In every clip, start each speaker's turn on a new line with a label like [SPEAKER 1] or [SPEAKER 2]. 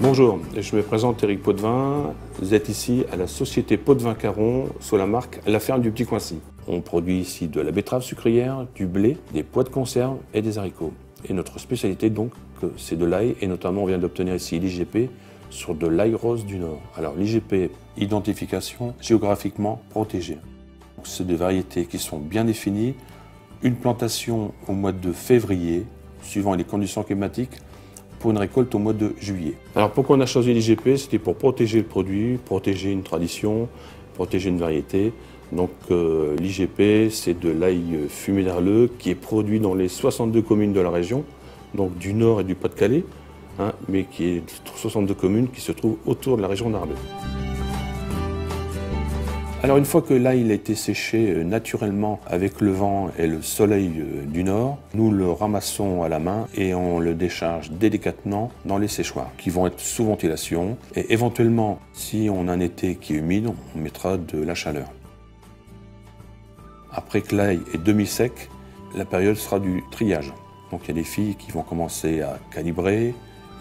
[SPEAKER 1] Bonjour, je me présente Éric Potvin. Vous êtes ici à la société Potvin-Caron sous la marque La Ferme du Petit Coincy. On produit ici de la betterave sucrière, du blé, des pois de conserve et des haricots. Et notre spécialité donc, c'est de l'ail et notamment on vient d'obtenir ici l'IGP sur de l'ail rose du Nord. Alors l'IGP, identification géographiquement protégée. C'est des variétés qui sont bien définies. Une plantation au mois de février, suivant les conditions climatiques, pour une récolte au mois de juillet. Alors pourquoi on a choisi l'IGP? C'était pour protéger le produit, protéger une tradition, protéger une variété. Donc l'IGP, c'est de l'ail fumé d'Arleux qui est produit dans les 62 communes de la région, donc du Nord et du Pas-de-Calais, mais qui est 62 communes qui se trouvent autour de la région d'Arleux. Alors une fois que l'ail a été séché naturellement avec le vent et le soleil du nord, nous le ramassons à la main et on le décharge délicatement dans les séchoirs qui vont être sous ventilation et éventuellement, si on a un été qui est humide, on mettra de la chaleur. Après que l'ail est demi-sec, la période sera du triage. Donc il y a des filles qui vont commencer à calibrer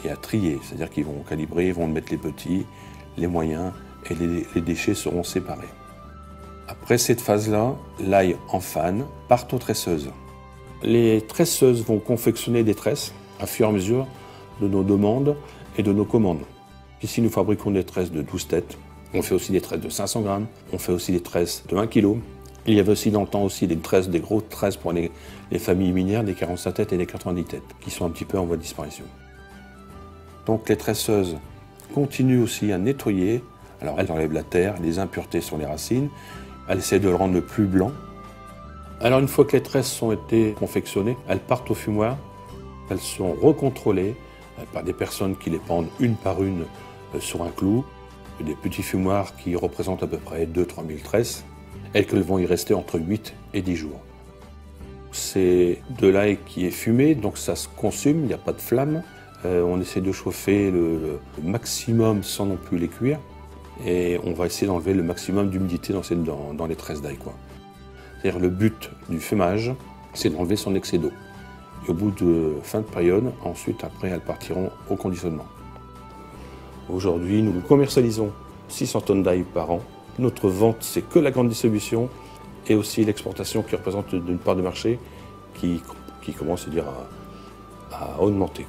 [SPEAKER 1] et à trier, c'est-à-dire qu'ils vont calibrer, ils vont mettre les petits, les moyens et les déchets seront séparés. Après cette phase-là, l'ail en fan part aux tresseuses. Les tresseuses vont confectionner des tresses à fur et à mesure de nos demandes et de nos commandes. Ici, nous fabriquons des tresses de 12 têtes. On fait aussi des tresses de 500 grammes. On fait aussi des tresses de 1 kg. Il y avait aussi dans le temps aussi des grosses tresses pour les familles minières, des 45 têtes et des 90 têtes, qui sont un petit peu en voie de disparition. Donc les tresseuses continuent aussi à nettoyer. Alors elles enlèvent la terre, les impuretés sur les racines. Elle essaie de le rendre le plus blanc. Alors une fois que les tresses ont été confectionnées, elles partent au fumoir. Elles sont recontrôlées par des personnes qui les pendent une par une sur un clou. Des petits fumoirs qui représentent à peu près 2-3 000 tresses et qu'elles vont y rester entre 8 et 10 jours. C'est de l'ail qui est fumé, donc ça se consume, il n'y a pas de flamme. On essaie de chauffer le maximum sans non plus les cuire. Et on va essayer d'enlever le maximum d'humidité dans les tresses d'ail. C'est-à-dire le but du fumage, c'est d'enlever son excès d'eau. Et au bout de fin de période, ensuite, après, elles partiront au conditionnement. Aujourd'hui, nous commercialisons 600 tonnes d'ail par an. Notre vente, c'est que la grande distribution et aussi l'exportation qui représente une part de marché qui commence à augmenter.